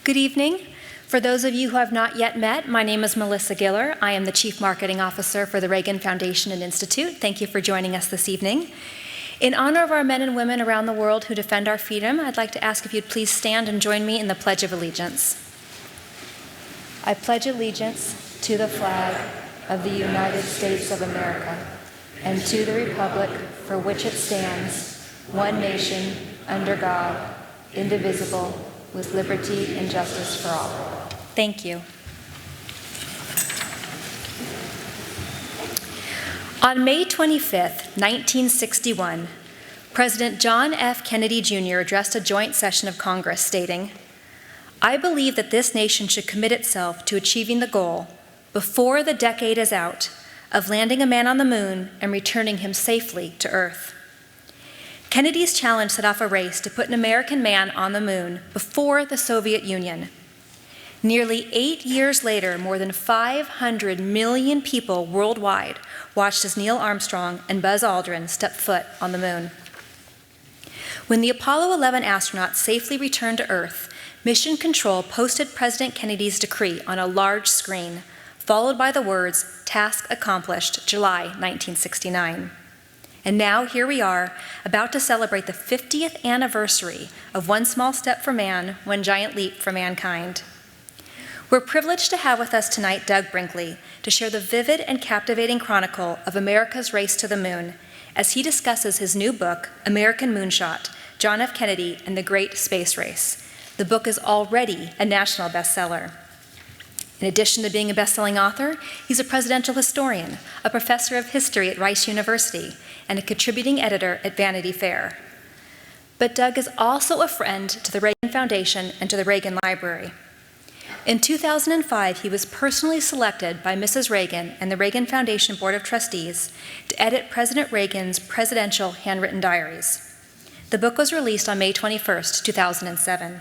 Good evening. For those of you who have not yet met, my name is Melissa Giller. I am the Chief Marketing Officer for the Reagan Foundation and Institute. Thank you for joining us this evening. In honor of our men and women around the world who defend our freedom, I'd like to ask if you'd please stand and join me in the Pledge of Allegiance. I pledge allegiance to the flag of the United States of America and to the republic for which it stands, one nation, under God, indivisible, with liberty and justice for all. Thank you. On May 25th, 1961, President John F. Kennedy Jr. addressed a joint session of Congress stating, "I believe that this nation should commit itself to achieving the goal, before the decade is out, of landing a man on the moon and returning him safely to Earth." Kennedy's challenge set off a race to put an American man on the moon before the Soviet Union. Nearly 8 years later, more than 500 million people worldwide watched as Neil Armstrong and Buzz Aldrin stepped foot on the moon. When the Apollo 11 astronauts safely returned to Earth, Mission Control posted President Kennedy's decree on a large screen, followed by the words, "Task accomplished, July 1969. And now here we are, about to celebrate the 50th anniversary of One Small Step for Man, One Giant Leap for Mankind. We're privileged to have with us tonight Doug Brinkley to share the vivid and captivating chronicle of America's race to the moon as he discusses his new book, American Moonshot, John F. Kennedy and the Great Space Race. The book is already a national bestseller. In addition to being a best-selling author, he's a presidential historian, a professor of history at Rice University, and a contributing editor at Vanity Fair. But Doug is also a friend to the Reagan Foundation and to the Reagan Library. In 2005, he was personally selected by Mrs. Reagan and the Reagan Foundation Board of Trustees to edit President Reagan's presidential handwritten diaries. The book was released on May 21st, 2007.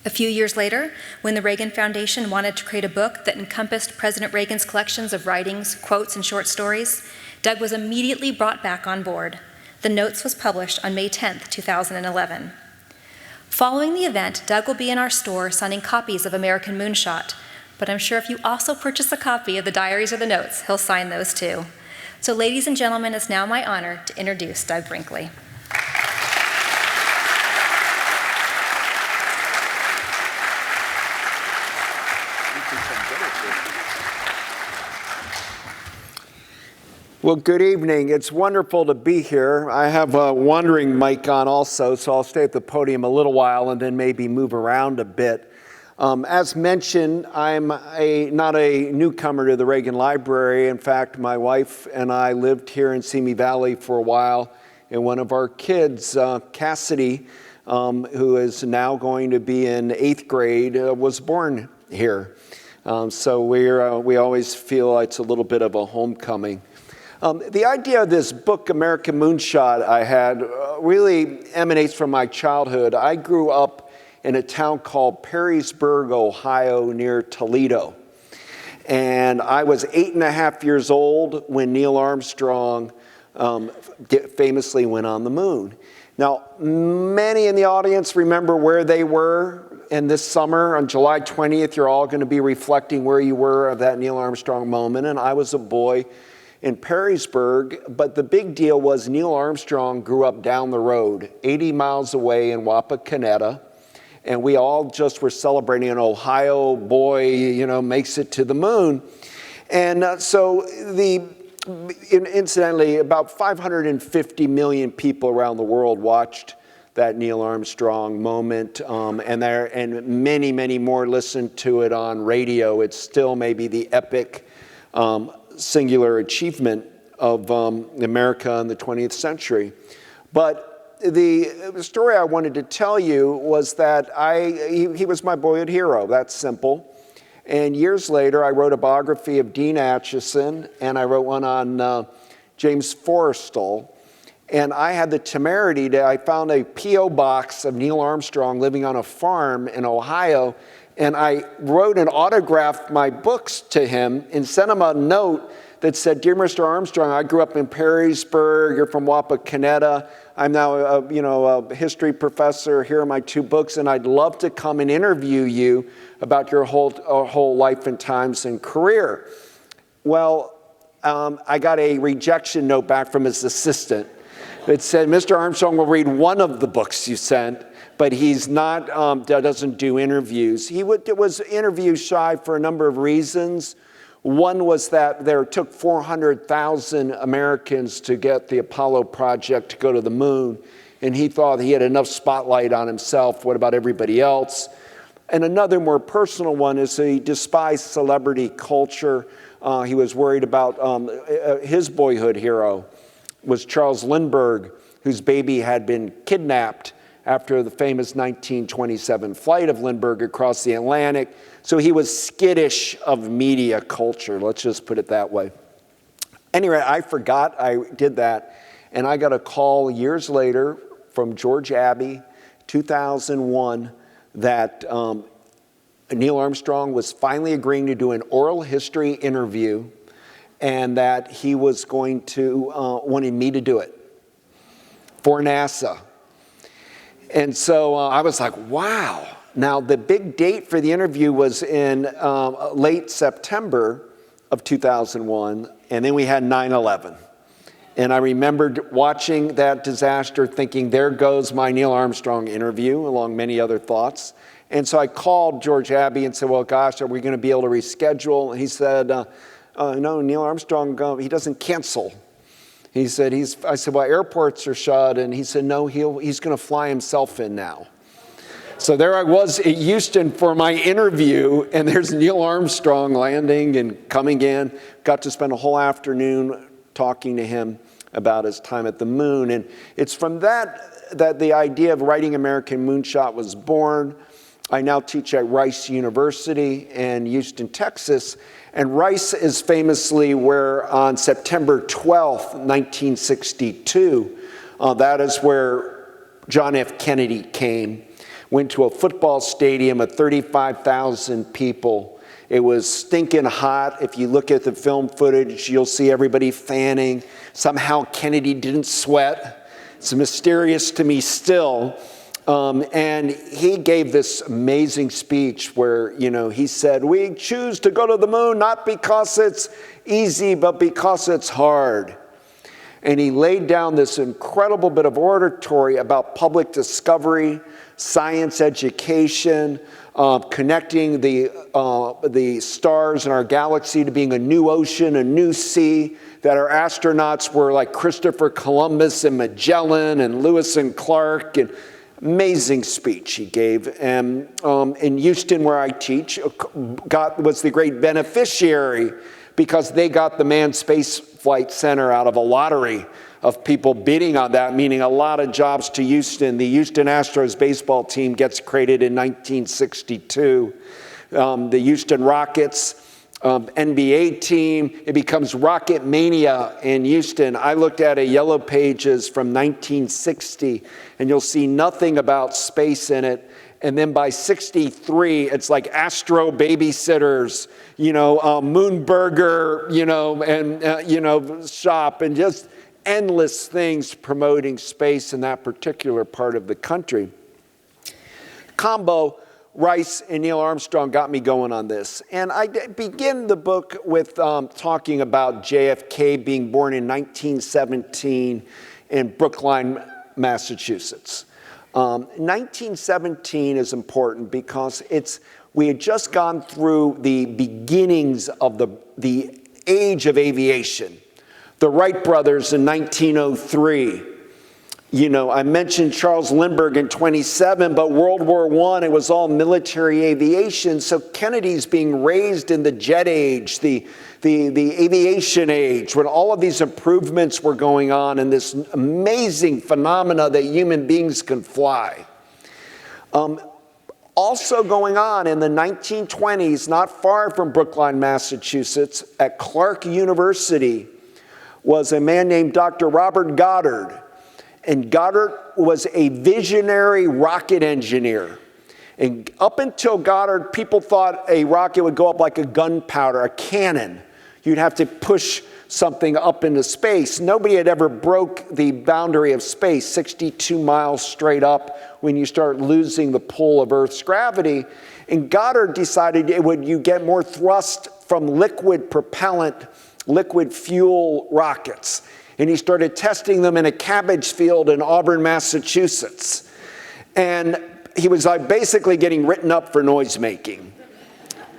A few years later, when the Reagan Foundation wanted to create a book that encompassed President Reagan's collections of writings, quotes, and short stories, Doug was immediately brought back on board. The notes was published on May 10th, 2011. Following the event, Doug will be in our store signing copies of American Moonshot, but I'm sure if you also purchase a copy of the diaries or the notes, he'll sign those too. So ladies and gentlemen, it's now my honor to introduce Doug Brinkley. Well, good evening. It's wonderful to be here. I have a wandering mic on also, so I'll stay at the podium a little while and then maybe move around a bit. As mentioned, I'm not a newcomer to the Reagan Library. In fact, my wife and I lived here in Simi Valley for a while, and one of our kids, Cassidy, who is now going to be in 8th grade, was born here. So we always feel it's a little bit of a homecoming. The idea of this book, American Moonshot, I had really emanates from my childhood. I grew up in a town called Perrysburg, Ohio, near Toledo. And I was 8.5 years old when Neil Armstrong famously went on the moon. Now, many in the audience remember where they were. And this summer, on July 20th, you're all going to be reflecting where you were of that Neil Armstrong moment. And I was a boy in Perrysburg, but the big deal was Neil Armstrong grew up down the road, 80 miles away in Wapakoneta, and we all just were celebrating an Ohio boy, makes it to the moon. And incidentally, about 550 million people around the world watched that Neil Armstrong moment, and many, many more listened to it on radio. It's still maybe the epic singular achievement of America in the 20th century. But the story I wanted to tell you was that he was my boyhood hero. That's simple. And years later, I wrote a biography of Dean Acheson, and I wrote one on James Forrestal. And I had the temerity I found a P.O. box of Neil Armstrong living on a farm in Ohio, and I wrote and autographed my books to him and sent him a note that said, "Dear Mr. Armstrong, I grew up in Perrysburg. You're from Wapakoneta. I'm now a history professor. Here are my 2 books, and I'd love to come and interview you about your whole life and times and career." Well, I got a rejection note back from his assistant that said, "Mr. Armstrong will read one of the books you sent, but he's not, doesn't do interviews." He was interview shy for a number of reasons. One was that there took 400,000 Americans to get the Apollo project to go to the moon, and he thought he had enough spotlight on himself. What about everybody else? And another more personal one is he despised celebrity culture. He was worried about his boyhood hero was Charles Lindbergh, whose baby had been kidnapped after the famous 1927 flight of Lindbergh across the Atlantic. So he was skittish of media culture, let's just put it that way. Anyway, I forgot I did that, and I got a call years later from George Abbey, 2001, that Neil Armstrong was finally agreeing to do an oral history interview, and that he was going to, wanted me to do it for NASA. And so I was like, wow. Now, the big date for the interview was in late September of 2001, and then we had 9/11. And I remembered watching that disaster thinking, there goes my Neil Armstrong interview, along many other thoughts. And so I called George Abbey and said, well, gosh, are we going to be able to reschedule? And he said, no, Neil Armstrong, he doesn't cancel. He said, I said, well, airports are shut. And he said, no, he's going to fly himself in now. So there I was at Houston for my interview, and there's Neil Armstrong landing and coming in. Got to spend a whole afternoon talking to him about his time at the moon. And it's from that the idea of writing American Moonshot was born. I now teach at Rice University in Houston, Texas. And Rice is famously where on September 12th, 1962, that is where John F. Kennedy came, went to a football stadium of 35,000 people. It was stinking hot. If you look at the film footage, you'll see everybody fanning. Somehow Kennedy didn't sweat. It's mysterious to me still. And he gave this amazing speech where, he said, we choose to go to the moon not because it's easy, but because it's hard. And he laid down this incredible bit of oratory about public discovery, science education, connecting the stars in our galaxy to being a new ocean, a new sea, that our astronauts were like Christopher Columbus and Magellan and Lewis and Clark. And amazing speech he gave. And in Houston, where I teach, was the great beneficiary because they got the Manned Space Flight Center out of a lottery of people bidding on that, meaning a lot of jobs to Houston. The Houston Astros baseball team gets created in 1962. The Houston Rockets NBA team, it becomes Rocket Mania in Houston. I looked at a Yellow Pages from 1960, and you'll see nothing about space in it. And then by 63, it's like Astro Babysitters, Moonburger, and shop, and just endless things promoting space in that particular part of the country. Combo, Rice and Neil Armstrong got me going on this. And I begin the book with talking about JFK being born in 1917 in Brookline, Massachusetts. 1917 is important because we had just gone through the beginnings of the age of aviation. The Wright brothers in 1903. I mentioned Charles Lindbergh in 27, but World War I, it was all military aviation. So Kennedy's being raised in the jet age, the aviation age, when all of these improvements were going on and this amazing phenomena that human beings can fly. Also going on in the 1920s, not far from Brookline, Massachusetts, at Clark University, was a man named Dr. Robert Goddard. And Goddard was a visionary rocket engineer. And up until Goddard, people thought a rocket would go up like a gunpowder, a cannon. you'd have to push something up into space. Nobody had ever broke the boundary of space, 62 miles straight up, when you start losing the pull of Earth's gravity. And Goddard decided you get more thrust from liquid propellant, liquid fuel rockets. And he started testing them in a cabbage field in Auburn, Massachusetts. And he was basically getting written up for noise making.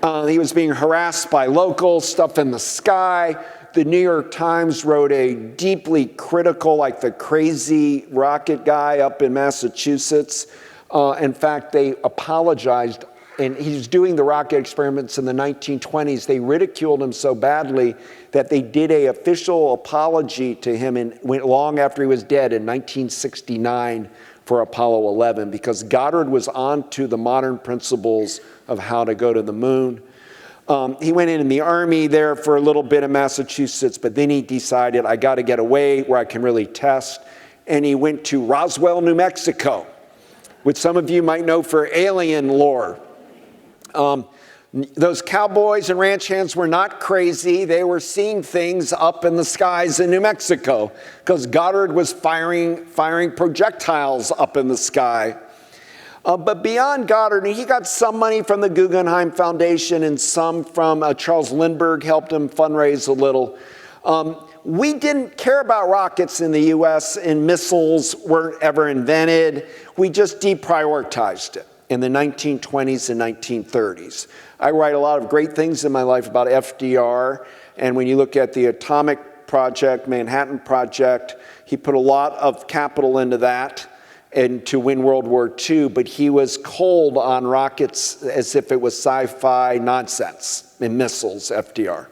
He was being harassed by locals, stuff in the sky. The New York Times wrote a deeply critical, like the crazy rocket guy up in Massachusetts. In fact, they apologized, and he's doing the rocket experiments in the 1920s. They ridiculed him so badly that they did an official apology to him long after he was dead in 1969 for Apollo 11, because Goddard was onto the modern principles of how to go to the moon. He went in the Army there for a little bit in Massachusetts, but then he decided, I got to get away where I can really test. And he went to Roswell, New Mexico, which some of you might know for alien lore. Those cowboys and ranch hands were not crazy. They were seeing things up in the skies in New Mexico because Goddard was firing projectiles up in the sky. But beyond Goddard, he got some money from the Guggenheim Foundation and some from Charles Lindbergh helped him fundraise a little. We didn't care about rockets in the US, and missiles weren't ever invented. We just deprioritized it in the 1920s and 1930s. I write a lot of great things in my life about FDR, and when you look at the atomic project, Manhattan Project, he put a lot of capital into that and to win World War II, but he was cold on rockets as if it was sci-fi nonsense and missiles, FDR.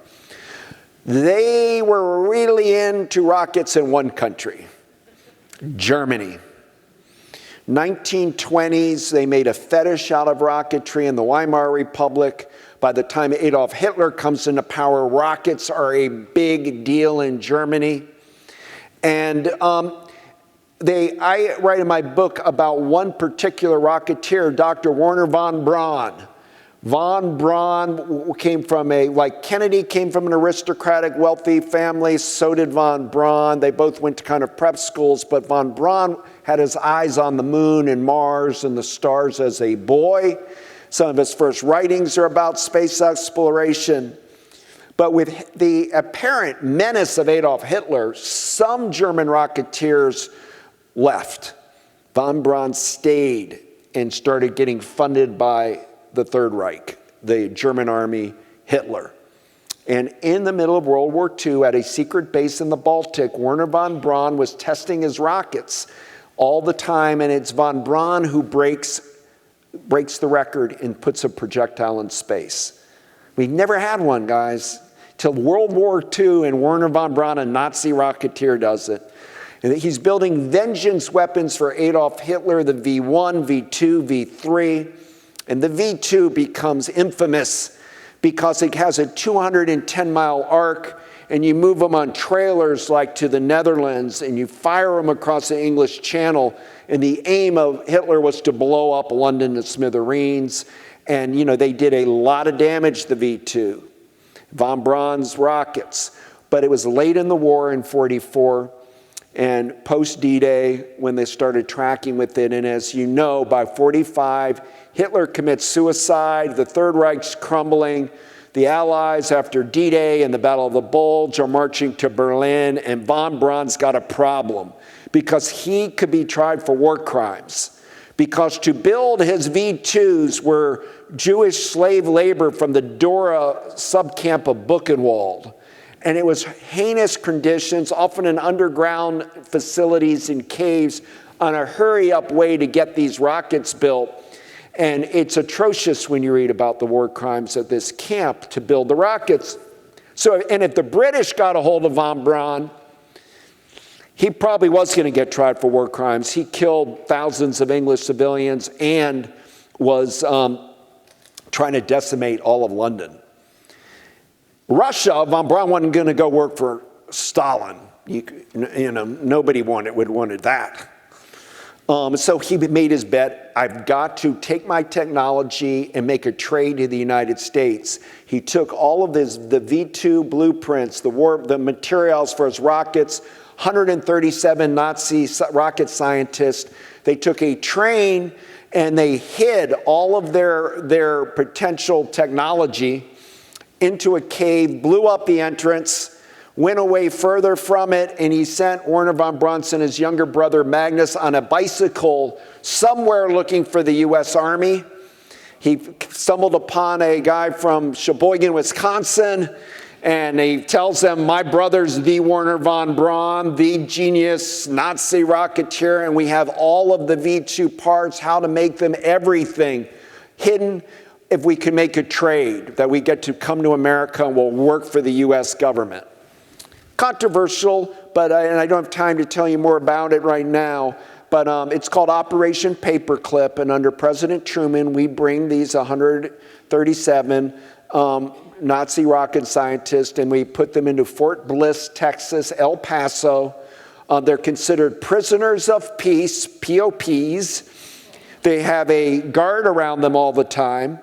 They were really into rockets in one country, Germany. 1920s, they made a fetish out of rocketry in the Weimar Republic. By the time Adolf Hitler comes into power, rockets are a big deal in Germany. And I write in my book about one particular rocketeer, Dr. Werner von Braun. Von Braun came from like Kennedy came from an aristocratic, wealthy family, so did von Braun. They both went to kind of prep schools, but von Braun had his eyes on the moon and Mars and the stars as a boy. Some of his first writings are about space exploration. But with the apparent menace of Adolf Hitler, some German rocketeers left. Von Braun stayed and started getting funded by the Third Reich, the German army, Hitler. And in the middle of World War II, at a secret base in the Baltic, Werner von Braun was testing his rockets all the time, and it's von Braun who breaks the record and puts a projectile in space. We never had one, guys, till World War II, and Werner von Braun, a Nazi rocketeer, does it. And he's building vengeance weapons for Adolf Hitler, the V1, V2, V3. And the V2 becomes infamous because it has a 210-mile arc, and you move them on trailers like to the Netherlands, and you fire them across the English Channel. And the aim of Hitler was to blow up London to smithereens. And, they did a lot of damage, the V2, von Braun's rockets. But it was late in the war in 1944. And post D-Day, when they started tracking with it, and as you know, by 1945, Hitler commits suicide, the Third Reich's crumbling, the Allies, after D-Day and the Battle of the Bulge, are marching to Berlin, and von Braun's got a problem because he could be tried for war crimes. Because to build his V2s were Jewish slave labor from the Dora subcamp of Buchenwald. And it was heinous conditions, often in underground facilities and caves, on a hurry-up way to get these rockets built. And it's atrocious when you read about the war crimes at this camp to build the rockets. And if the British got a hold of von Braun, he probably was going to get tried for war crimes. He killed thousands of English civilians and was trying to decimate all of London. Russia, von Braun wasn't going to go work for Stalin. Nobody would wanted that. So he made his bet, I've got to take my technology and make a trade to the United States. He took all of the V2 blueprints, the materials for his rockets, 137 Nazi rocket scientists. They took a train and they hid all of their potential technology into a cave, blew up the entrance, went away further from it, and he sent Werner von Braun and his younger brother Magnus on a bicycle somewhere looking for the U.S. Army. He stumbled upon a guy from Sheboygan, Wisconsin, and he tells them, my brother's the Werner von Braun, the genius Nazi rocketeer, and we have all of the V2 parts, how to make them, everything hidden. If we can make a trade, that we get to come to America and we'll work for the U.S. government. Controversial, but and I don't have time to tell you more about it right now, but it's called Operation Paperclip, and under President Truman, we bring these 137 Nazi rocket scientists, and we put them into Fort Bliss, Texas, El Paso. They're considered prisoners of peace, POPs. They have a guard around them all the time.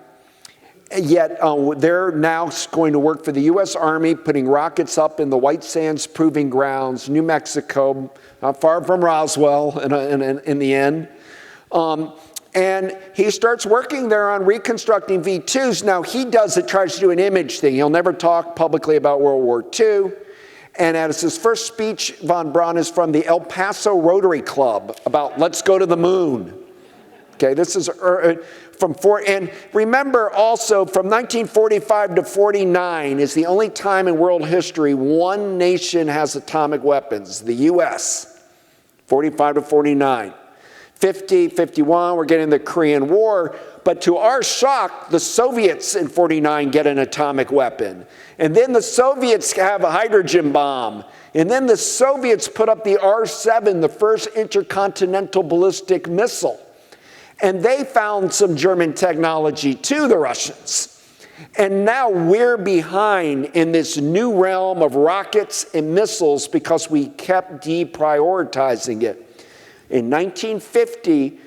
Yet they're now going to work for the U.S. Army, putting rockets up in the White Sands Proving Grounds, New Mexico, not far from Roswell in the end. And he starts working there on reconstructing V2s. Now, he tries to do an image thing. He'll never talk publicly about World War II. And as his first speech, von Braun is from the El Paso Rotary Club about let's go to the moon. Okay, this is and remember also from 1945 to 49 is the only time in world history one nation has atomic weapons, the U.S., 45 to 49. 50, 51, we're getting the Korean War, but to our shock, the Soviets in 49 get an atomic weapon. And then the Soviets have a hydrogen bomb. And then the Soviets put up the R-7, the first intercontinental ballistic missile. And they found some German technology too, the Russians. And now we're behind in this new realm of rockets and missiles because we kept deprioritizing it. In 1950,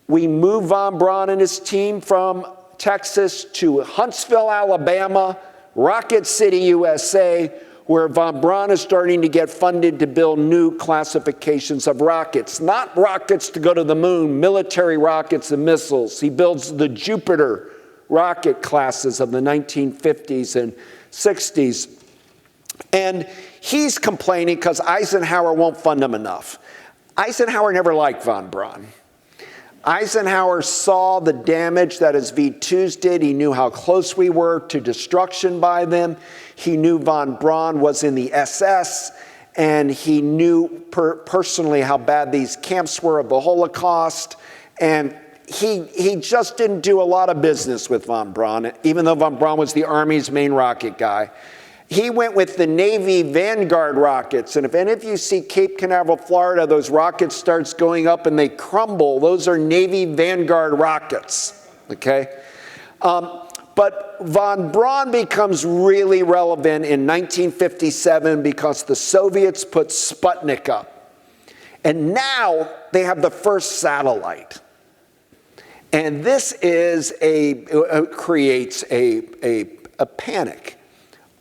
we moved von Braun and his team from Texas to Huntsville, Alabama, Rocket City, USA, where von Braun is starting to get funded to build new classifications of rockets. Not rockets to go to the moon, military rockets and missiles. He builds the Jupiter rocket classes of the 1950s and 60s. And he's complaining because Eisenhower won't fund him enough. Eisenhower never liked von Braun. Eisenhower saw the damage that his V2s did. He knew how close we were to destruction by them. He knew von Braun was in the SS, and he knew personally how bad these camps were of the Holocaust. And he just didn't do a lot of business with von Braun, even though von Braun was the Army's main rocket guy. He went with the Navy Vanguard rockets. And if any of you see Cape Canaveral, Florida, those rockets starts going up and they crumble. Those are Navy Vanguard rockets, okay? But von Braun becomes really relevant in 1957 because the Soviets put Sputnik up. And now they have the first satellite. And this is creates a panic.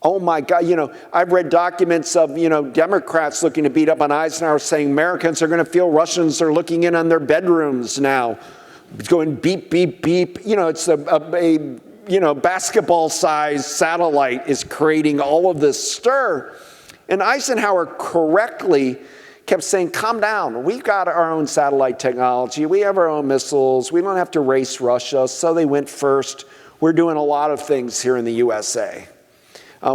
Oh my God, I've read documents of, Democrats looking to beat up on Eisenhower saying Americans are going to feel Russians are looking in on their bedrooms now. It's going beep, beep, beep. It's a basketball-sized satellite is creating all of this stir. And Eisenhower correctly kept saying, calm down. We've got our own satellite technology. We have our own missiles. We don't have to race Russia. So they went first. We're doing a lot of things here in the USA.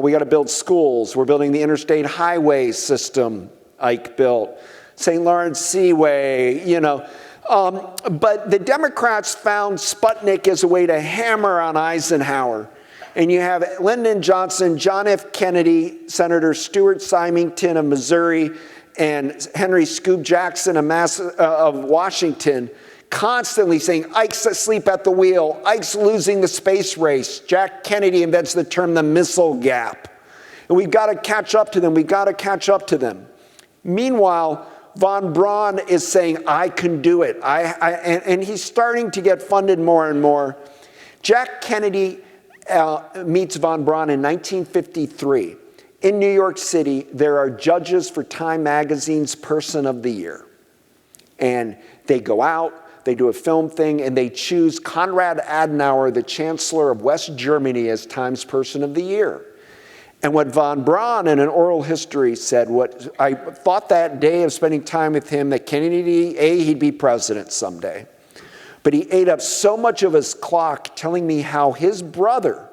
We got to build schools. We're building the interstate highway system Ike built. St. Lawrence Seaway, But the Democrats found Sputnik as a way to hammer on Eisenhower. And you have Lyndon Johnson, John F. Kennedy, Senator Stuart Symington of Missouri, and Henry Scoob Jackson of Washington constantly saying, Ike's asleep at the wheel. Ike's losing the space race. Jack Kennedy invents the term the missile gap. And we've got to catch up to them. We've got to catch up to them. Meanwhile, Von Braun is saying, I can do it. And he's starting to get funded more and more. Jack Kennedy meets Von Braun in 1953. In New York City, there are judges for Time Magazine's Person of the Year. And they go out, they do a film thing, and they choose Konrad Adenauer, the Chancellor of West Germany, as Time's Person of the Year. And what Von Braun in an oral history said, what I thought that day of spending time with him, that Kennedy, he'd be president someday. But he ate up so much of his clock telling me how his brother,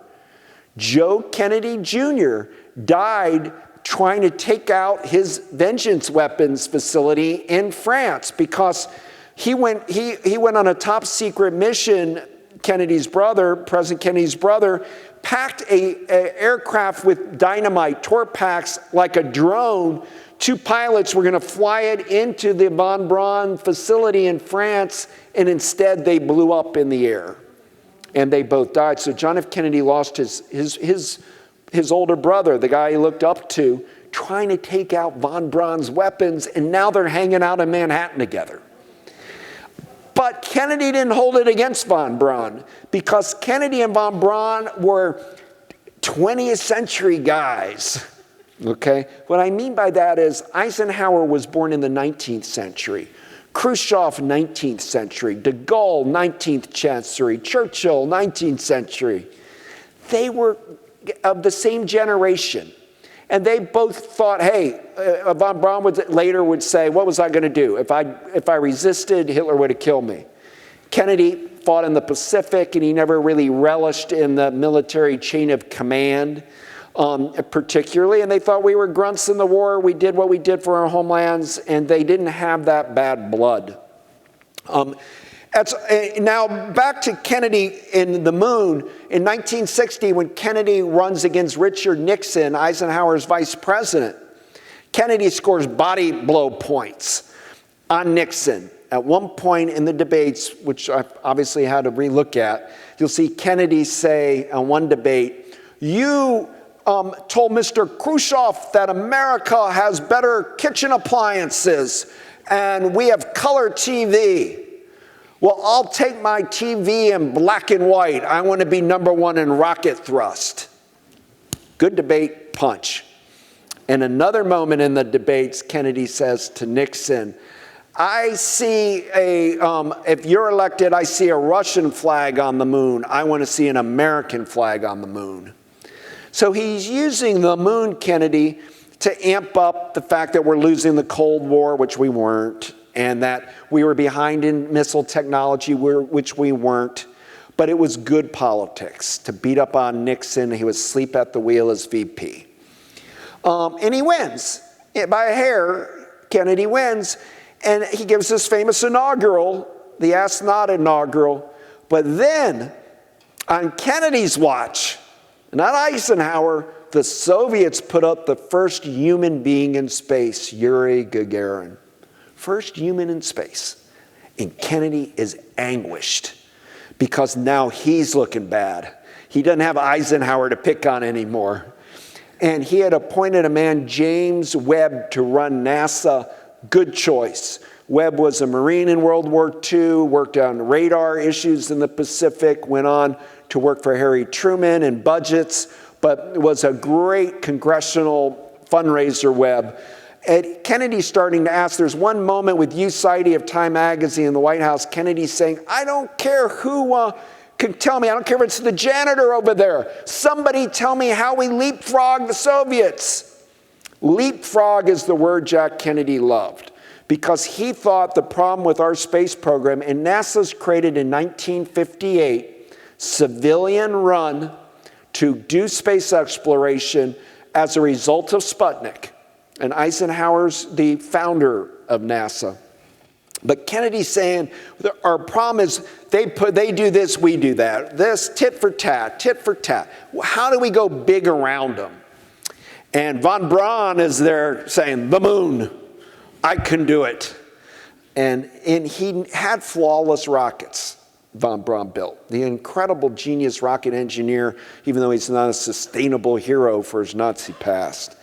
Joe Kennedy Jr., died trying to take out his vengeance weapons facility in France because he went on a top secret mission. Kennedy's brother, President Kennedy's brother, packed a aircraft with dynamite, torp packs, like a drone. 2 pilots were going to fly it into the Von Braun facility in France, and instead they blew up in the air, and they both died. So John F. Kennedy lost his older brother, the guy he looked up to, trying to take out Von Braun's weapons, and now they're hanging out in Manhattan together. But Kennedy didn't hold it against Von Braun, because Kennedy and Von Braun were 20th century guys, okay? What I mean by that is Eisenhower was born in the 19th century, Khrushchev, 19th century, de Gaulle, 19th century, Churchill, 19th century. They were of the same generation. And they both thought, hey, Von Braun later would say, what was I going to do? If I resisted, Hitler would have killed me. Kennedy fought in the Pacific, and he never really relished in the military chain of command, particularly. And they thought we were grunts in the war. We did what we did for our homelands, and they didn't have that bad blood. Now, back to Kennedy in the moon. In 1960, when Kennedy runs against Richard Nixon, Eisenhower's vice president, Kennedy scores body blow points on Nixon. At one point in the debates, which I obviously had to relook at, you'll see Kennedy say on one debate, you told Mr. Khrushchev that America has better kitchen appliances and we have color TV. Well, I'll take my TV in black and white. I want to be #1 in rocket thrust. Good debate, punch. In another moment in the debates, Kennedy says to Nixon, I see if you're elected, I see a Russian flag on the moon. I want to see an American flag on the moon. So he's using the moon, Kennedy, to amp up the fact that we're losing the Cold War, which we weren't, and that we were behind in missile technology, which we weren't. But it was good politics to beat up on Nixon. He was asleep at the wheel as VP. And he wins. By a hair, Kennedy wins. And he gives this famous inaugural, the Ask Not inaugural. But then, on Kennedy's watch, not Eisenhower, the Soviets put up the first human being in space, Yuri Gagarin. First human in space. And Kennedy is anguished because now he's looking bad. He doesn't have Eisenhower to pick on anymore. And he had appointed a man, James Webb, to run NASA. Good choice. Webb was a Marine in World War II, worked on radar issues in the Pacific, went on to work for Harry Truman in budgets, but was a great congressional fundraiser, Webb. And Kennedy's starting to ask, there's one moment with Hugh Sidey of Time Magazine in the White House, Kennedy's saying, I don't care who can tell me, I don't care if it's the janitor over there. Somebody tell me how we leapfrog the Soviets. Leapfrog is the word Jack Kennedy loved because he thought the problem with our space program, and NASA's created in 1958, civilian run to do space exploration as a result of Sputnik. And Eisenhower's the founder of NASA. But Kennedy's saying, our problem is they do this, we do that. This tit for tat, tit for tat. How do we go big around them? And Von Braun is there saying, the moon, I can do it. And he had flawless rockets, Von Braun built. The incredible genius rocket engineer, even though he's not a sustainable hero for his Nazi past.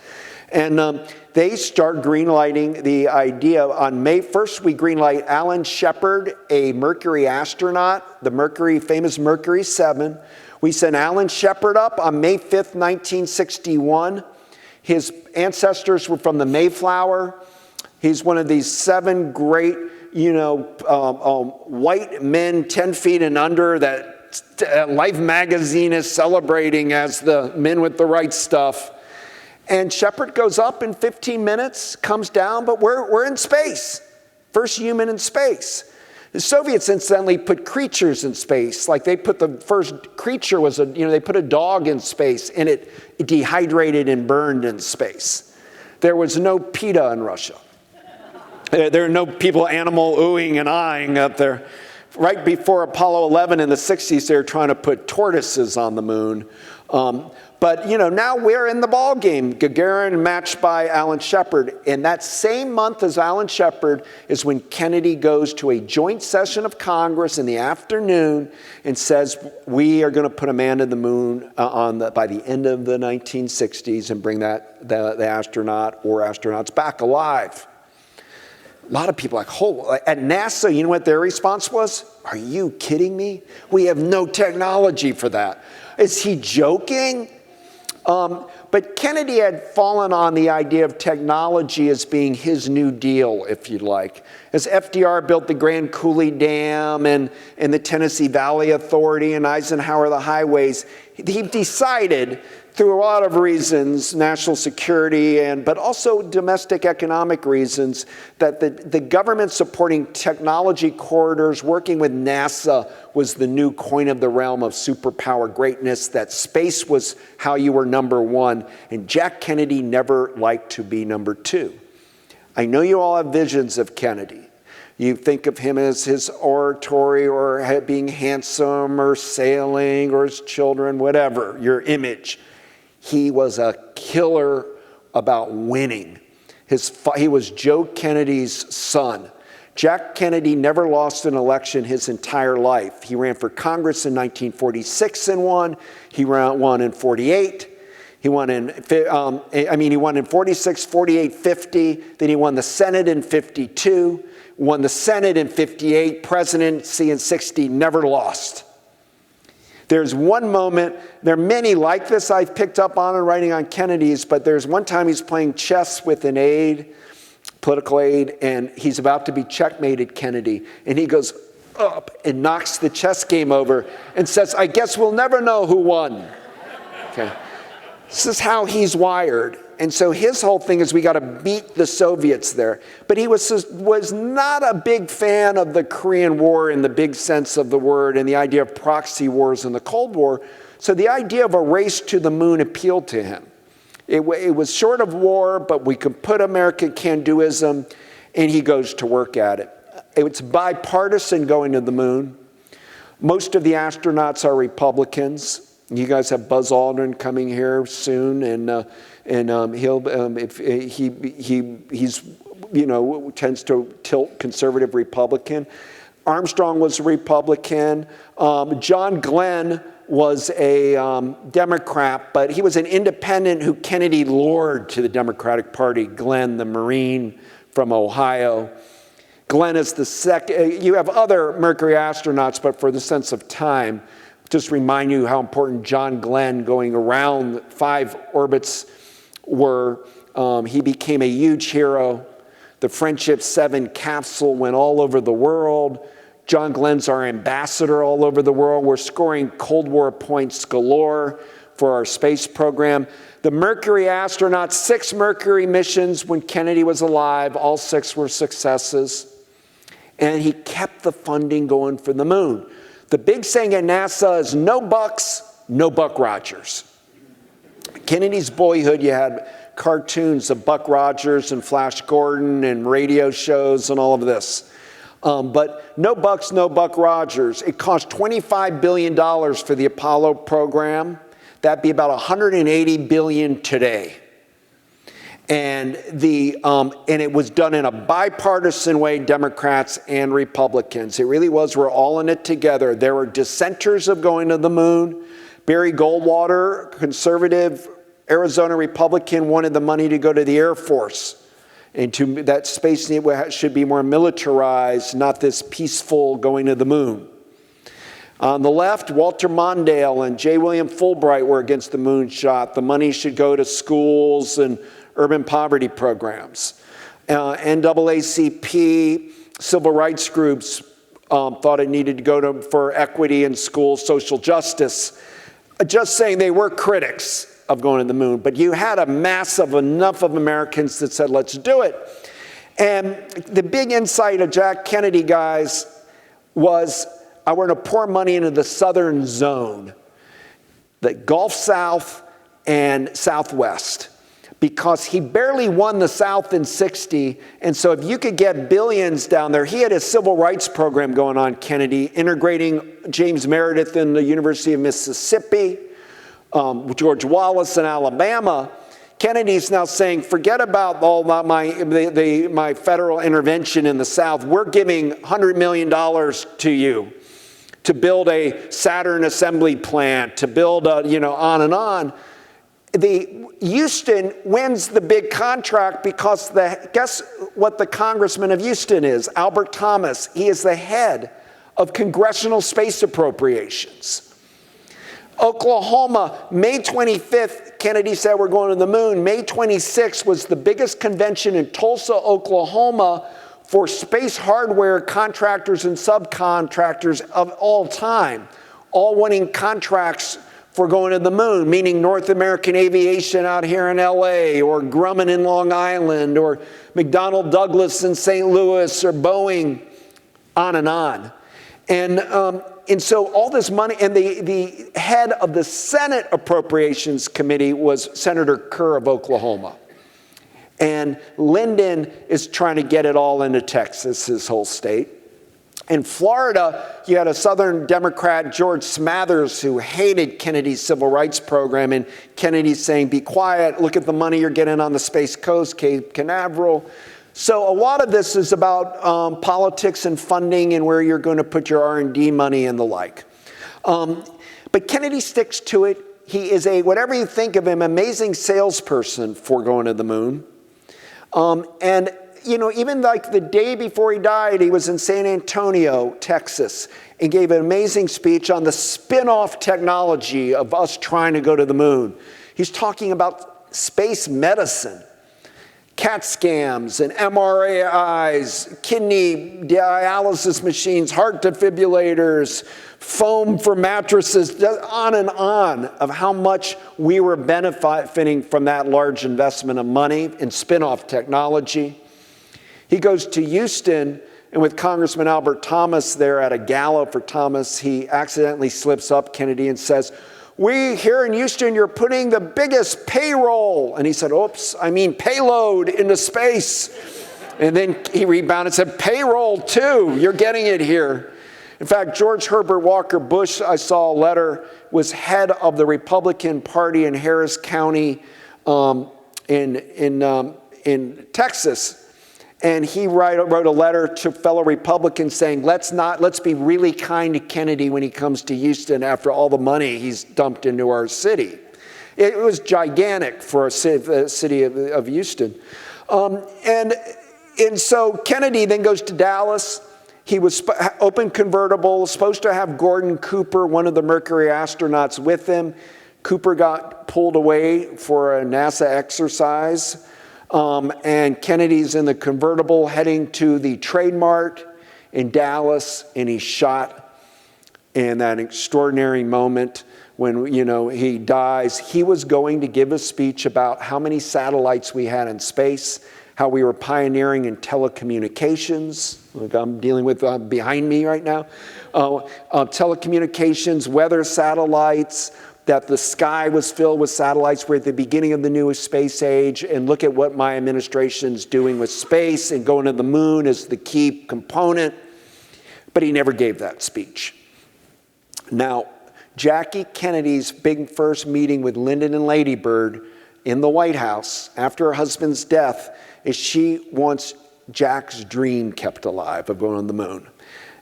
And they start greenlighting the idea. On May 1st, we greenlight Alan Shepard, a Mercury astronaut, the famous Mercury 7. We sent Alan Shepard up on May 5th, 1961. His ancestors were from the Mayflower. He's one of these 7 great, white men 10 feet and under that Life magazine is celebrating as the men with the right stuff. And Shepard goes up in 15 minutes, comes down, but we're in space. First human in space. The Soviets incidentally put creatures in space. Like they put the first creature they put a dog in space and it dehydrated and burned in space. There was no PETA in Russia. There are no people animal oohing and eyeing up there. Right before Apollo 11 in the 60s, they were trying to put tortoises on the moon. But now we're in the ball game. Gagarin matched by Alan Shepard. And that same month as Alan Shepard is when Kennedy goes to a joint session of Congress in the afternoon and says, we are going to put a man to the moon by the end of the 1960s and bring the astronaut or astronauts back alive. A lot of people are at NASA, you know what their response was? Are you kidding me? We have no technology for that. Is he joking? But Kennedy had fallen on the idea of technology as being his new deal, if you'd like. As FDR built the Grand Coulee Dam and the Tennessee Valley Authority and Eisenhower the highways, he decided, through a lot of reasons, national security, but also domestic economic reasons, that the government supporting technology corridors, working with NASA, was the new coin of the realm of superpower greatness, that space was how you were number one, and Jack Kennedy never liked to be number 2. I know you all have visions of Kennedy. You think of him as his oratory or being handsome or sailing or his children, whatever, your image. He was a killer about winning. He was Joe Kennedy's son. Jack Kennedy never lost an election his entire life. He ran for Congress in 1946 and won. He won in 48. He won in 46, 48, 50. Then he won the Senate in 52. Won the Senate in 58. Presidency in 60. Never lost. There's one moment, there are many like this I've picked up on in writing on Kennedy's, but there's one time he's playing chess with an aide, political aide, and he's about to be checkmated Kennedy. And he goes up and knocks the chess game over and says, I guess we'll never know who won. Okay. This is how he's wired. And so his whole thing is we got to beat the Soviets there. But he was not a big fan of the Korean War in the big sense of the word and the idea of proxy wars in the Cold War. So the idea of a race to the moon appealed to him. It was short of war, but we could put American can-doism, and he goes to work at it. It's bipartisan going to the moon. Most of the astronauts are Republicans. You guys have Buzz Aldrin coming here soon, and he'll he's tends to tilt conservative Republican. Armstrong was a Republican. John Glenn was a Democrat, but he was an independent who Kennedy lured to the Democratic Party. Glenn, the Marine from Ohio. Glenn is the second. You have other Mercury astronauts, but for the sense of time, just remind you how important John Glenn going around 5 orbits were. He became a huge hero. The Friendship 7 capsule went all over the world. John Glenn's our ambassador all over the world. We're scoring Cold War points galore for our space program. The Mercury astronauts, 6 Mercury missions when Kennedy was alive. All 6 were successes. And he kept the funding going for the moon. The big saying at NASA is no bucks, no Buck Rogers. Kennedy's boyhood, you had cartoons of Buck Rogers and Flash Gordon and radio shows and all of this. But no bucks, no Buck Rogers. It cost $25 billion for the Apollo program. That'd be about $180 billion today. And it was done in a bipartisan way, Democrats and Republicans. It really was, we're all in it together. There were dissenters of going to the moon. Barry Goldwater, conservative Arizona Republican wanted the money to go to the Air Force, and to that space should be more militarized, not this peaceful going to the moon. On the left, Walter Mondale and J. William Fulbright were against the moonshot. The money should go to schools and urban poverty programs. NAACP, civil rights groups thought it needed to go for equity in schools, social justice. Just saying, they were critics of going to the moon, but you had a mass of enough of Americans that said, let's do it. And the big insight of Jack Kennedy, guys, was we're going to pour money into the southern zone, the Gulf South and Southwest, because he barely won the South in 60. And so if you could get billions down there, he had a civil rights program going on, Kennedy, integrating James Meredith in the University of Mississippi, George Wallace in Alabama. Kennedy's now saying, forget about all my federal intervention in the South. We're giving $100 million to you to build a Saturn assembly plant, to build on and on. Houston wins the big contract because guess what the congressman of Houston is? Albert Thomas. He is the head of congressional space appropriations. Oklahoma, May 25th, Kennedy said we're going to the moon. May 26th was the biggest convention in Tulsa, Oklahoma for space hardware contractors and subcontractors of all time, all winning contracts for going to the moon, meaning North American Aviation out here in LA, or Grumman in Long Island, or McDonnell Douglas in St. Louis, or Boeing, on and on. And so all this money, and the head of the Senate Appropriations Committee was Senator Kerr of Oklahoma. And Lyndon is trying to get it all into Texas, his whole state. In Florida, you had a Southern Democrat, George Smathers, who hated Kennedy's civil rights program. And Kennedy's saying, be quiet, look at the money you're getting on the Space Coast, Cape Canaveral. So a lot of this is about politics and funding and where you're going to put your R&D money and the like. But Kennedy sticks to it. He is whatever you think of him, amazing salesperson for going to the moon. And even like the day before he died, he was in San Antonio, Texas, and gave an amazing speech on the spin-off technology of us trying to go to the moon. He's talking about space medicine, CAT scans and MRIs, kidney dialysis machines, heart defibrillators, foam for mattresses, on and on of how much we were benefiting from that large investment of money in spin-off technology. He goes to Houston, and with Congressman Albert Thomas there at a gala for Thomas, he accidentally slips up Kennedy and says, we here in Houston, you're putting the biggest payroll. And he said, oops, I mean payload into space. And then he rebounded and said, payroll too, you're getting it here. In fact, George Herbert Walker Bush, I saw a letter, was head of the Republican Party in Harris County in Texas. And he wrote a letter to fellow Republicans saying, let's be really kind to Kennedy when he comes to Houston after all the money he's dumped into our city. It was gigantic for the city of Houston. And so Kennedy then goes to Dallas. He was open convertible, supposed to have Gordon Cooper, one of the Mercury astronauts, with him. Cooper got pulled away for a NASA exercise. And Kennedy's in the convertible heading to the Trade Mart in Dallas, and he's shot in that extraordinary moment when, he dies. He was going to give a speech about how many satellites we had in space, how we were pioneering in telecommunications, like I'm dealing with behind me right now, telecommunications, weather satellites, that the sky was filled with satellites. We're at the beginning of the newest space age, and look at what my administration's doing with space, and going to the moon is the key component. But he never gave that speech. Now, Jackie Kennedy's big first meeting with Lyndon and Lady Bird in the White House after her husband's death is she wants Jack's dream kept alive of going on the moon.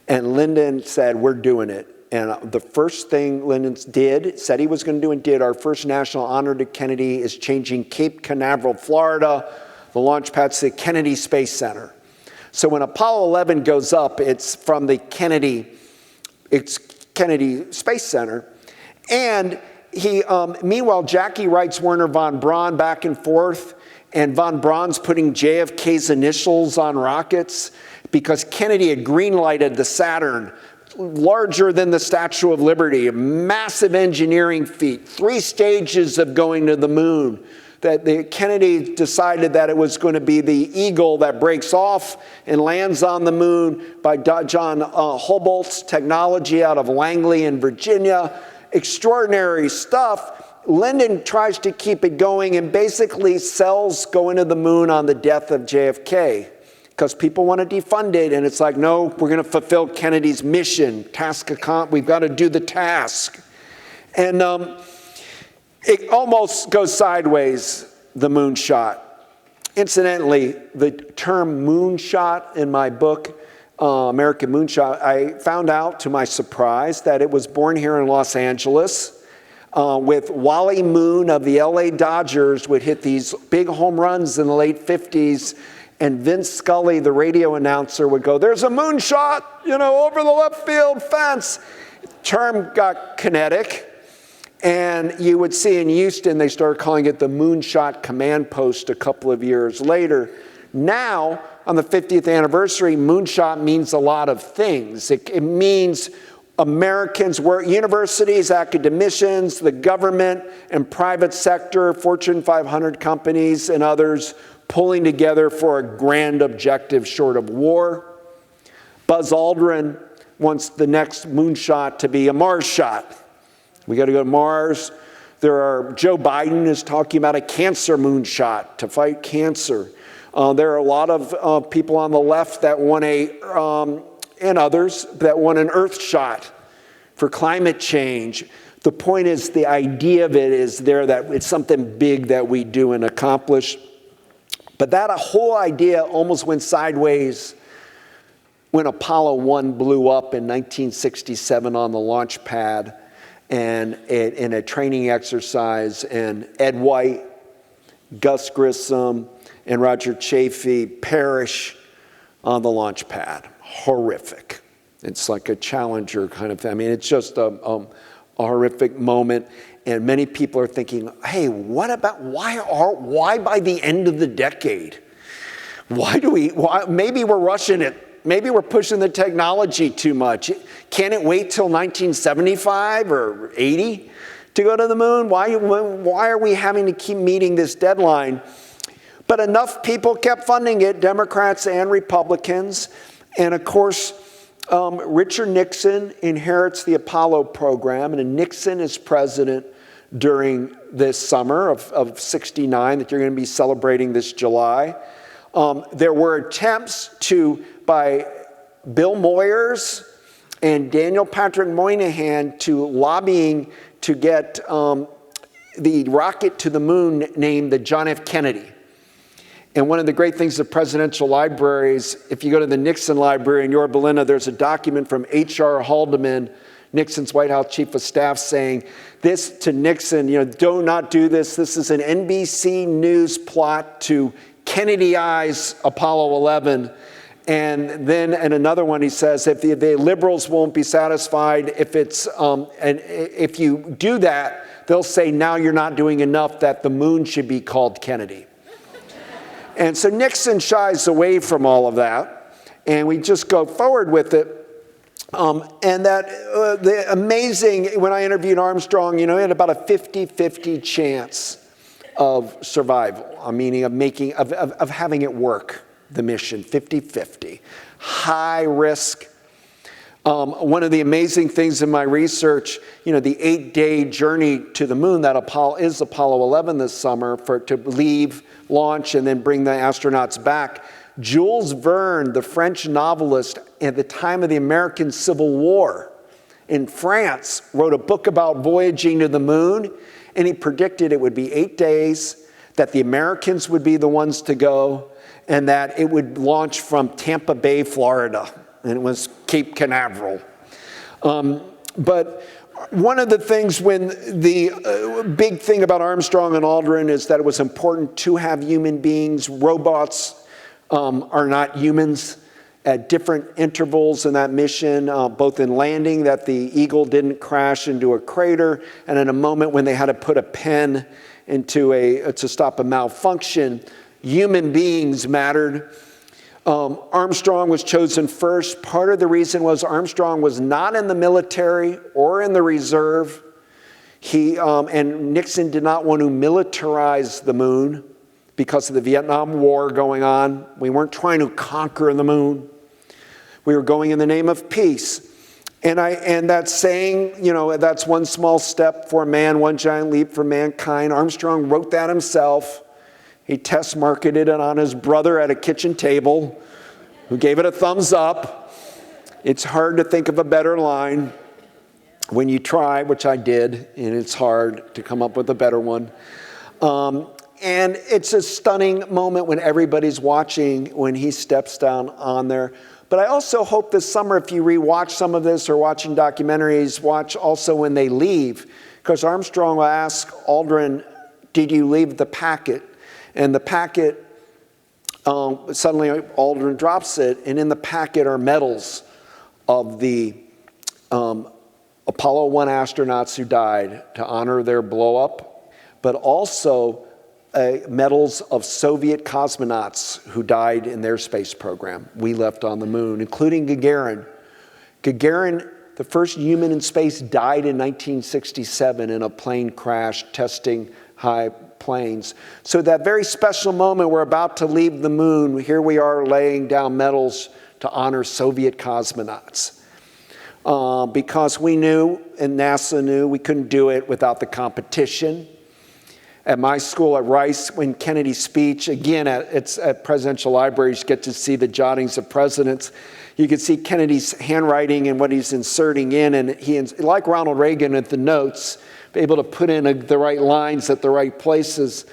And Lyndon said, we're doing it. And the first thing Lyndon did, said he was going to do and did, our first national honor to Kennedy is changing Cape Canaveral, Florida, the launch pad to the Kennedy Space Center. So when Apollo 11 goes up, it's from the Kennedy Space Center. And meanwhile, Jackie writes Werner von Braun back and forth, and von Braun's putting JFK's initials on rockets because Kennedy had green-lighted the Saturn, larger than the Statue of Liberty, a massive engineering feat, 3 stages of going to the moon. That Kennedy decided that it was going to be the Eagle that breaks off and lands on the moon by John Hubble's technology out of Langley in Virginia. Extraordinary stuff. Lyndon tries to keep it going and basically sells going to the moon on the death of JFK because people want to defund it. And it's like, no, we're going to fulfill Kennedy's mission. We've got to do the task. And it almost goes sideways, the moonshot. Incidentally, the term moonshot in my book, American Moonshot, I found out to my surprise that it was born here in Los Angeles with Wally Moon of the LA Dodgers would hit these big home runs in the late 50s. And Vince Scully, the radio announcer, would go, "There's a moonshot, over the left field fence." Term got kinetic. And you would see in Houston, they started calling it the Moonshot Command Post a couple of years later. Now, on the 50th anniversary, moonshot means a lot of things. It means Americans, universities, academicians, the government and private sector, Fortune 500 companies and others pulling together for a grand objective short of war. Buzz Aldrin wants the next moonshot to be a Mars shot. We got to go to Mars. Joe Biden is talking about a cancer moonshot to fight cancer. There are a lot of people on the left that want and others that want an Earth shot for climate change. The point is, the idea of it is there that it's something big that we do and accomplish. But that whole idea almost went sideways when Apollo 1 blew up in 1967 on the launch pad. And in a training exercise, and Ed White, Gus Grissom, and Roger Chaffee perish on the launch pad. Horrific. It's like a Challenger kind of thing. I mean, it's just a horrific moment. And many people are thinking, hey, why by the end of the decade? Maybe we're rushing it. Maybe we're pushing the technology too much. Can't it wait till 1975 or 80 to go to the moon? Why are we having to keep meeting this deadline? But enough people kept funding it, Democrats and Republicans. And of course, Richard Nixon inherits the Apollo program, and Nixon is president during this summer of 69 that you're going to be celebrating this July. There were attempts by Bill Moyers and Daniel Patrick Moynihan to lobbying to get the rocket to the moon named the John F. Kennedy. And one of the great things of presidential libraries, if you go to the Nixon Library in Yorba Linda, there's a document from H.R. Haldeman, Nixon's White House chief of staff, saying this to Nixon, do not do this. This is an NBC News plot to Kennedy-ize Apollo 11. And then in another one, he says, if the liberals won't be satisfied, if you do that, they'll say, now you're not doing enough, that the moon should be called Kennedy. And so Nixon shies away from all of that, and we just go forward with it. And that the amazing, when I interviewed Armstrong, he had about a 50-50 chance of survival, meaning of having it work, the mission, 50-50. High risk. One of the amazing things in my research, the 8-day journey to the moon that Apollo 11 this summer to leave, launch, and then bring the astronauts back. Jules Verne, the French novelist at the time of the American Civil War in France, wrote a book about voyaging to the moon, and he predicted it would be 8 days, that the Americans would be the ones to go, and that it would launch from Tampa Bay, Florida, and it was Cape Canaveral. But one of the things when the big thing about Armstrong and Aldrin is that it was important to have human beings. Robots are not humans. At different intervals in that mission, both in landing, that the Eagle didn't crash into a crater, and in a moment when they had to put a pen into to stop a malfunction, human beings mattered. Armstrong was chosen first. Part of the reason was Armstrong was not in the military or in the reserve. And Nixon did not want to militarize the moon because of the Vietnam War going on. We weren't trying to conquer the moon. We were going in the name of peace. And that saying, that's one small step for man, one giant leap for mankind. Armstrong wrote that himself. He test marketed it on his brother at a kitchen table, who gave it a thumbs up. It's hard to think of a better line when you try, which I did, and it's hard to come up with a better one. And it's a stunning moment when everybody's watching when he steps down on there. But I also hope this summer, if you rewatch some of this or watching documentaries, watch also when they leave, because Armstrong will ask Aldrin, did you leave the packet? And the packet, suddenly Aldrin drops it, and in the packet are medals of the Apollo 1 astronauts who died to honor their blow-up, but also medals of Soviet cosmonauts who died in their space program we left on the moon, including Gagarin. Gagarin, the first human in space, died in 1967 in a plane crash testing high planes. So that very special moment, we're about to leave the moon, here we are laying down medals to honor Soviet cosmonauts. Because we knew, and NASA knew, we couldn't do it without the competition. At my school at Rice, when Kennedy's speech, again, at presidential libraries, you get to see the jottings of presidents. You can see Kennedy's handwriting and what he's inserting in, and he, like Ronald Reagan at the notes, able to put in the right lines at the right places.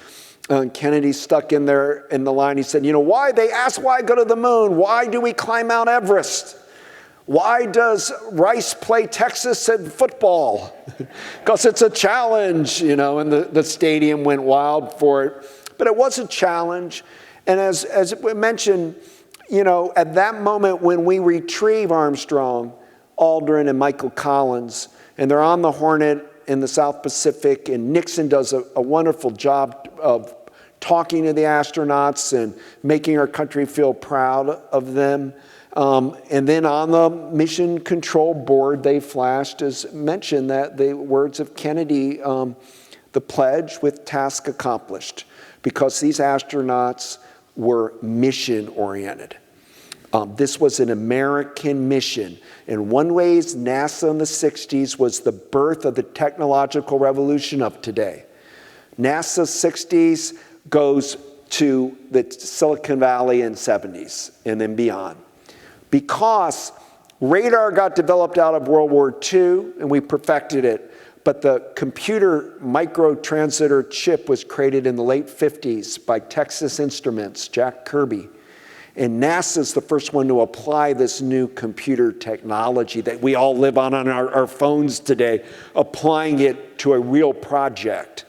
Kennedy stuck in there in the line. He said, why? They asked why go to the moon? Why do we climb Mount Everest? Why does Rice play Texas at football? Because it's a challenge, and the stadium went wild for it. But it was a challenge. And as we mentioned, at that moment when we retrieve Armstrong, Aldrin, and Michael Collins, and they're on the Hornet in the South Pacific, and Nixon does a wonderful job of talking to the astronauts and making our country feel proud of them. And then on the mission control board, they flashed, as mentioned, that the words of Kennedy, the pledge with task accomplished, because these astronauts were mission-oriented. This was an American mission. In one ways, NASA in the 60s was the birth of the technological revolution of today. NASA 60s goes to the Silicon Valley in 70s and then beyond. Because radar got developed out of World War II and we perfected it, but the computer microtransmitter chip was created in the late 50s by Texas Instruments, Jack Kirby. And NASA's the first one to apply this new computer technology that we all live on our phones today, applying it to a real project.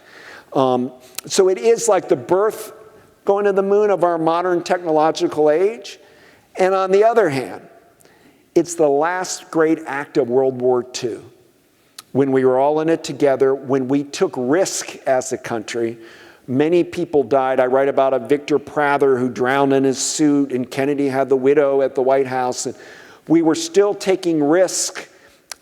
So it is like the birth, going to the moon, of our modern technological age. And on the other hand, it's the last great act of World War II, when we were all in it together, when we took risk as a country. Many people died. I write about a Victor Prather who drowned in his suit, and Kennedy had the widow at the White House. And we were still taking risk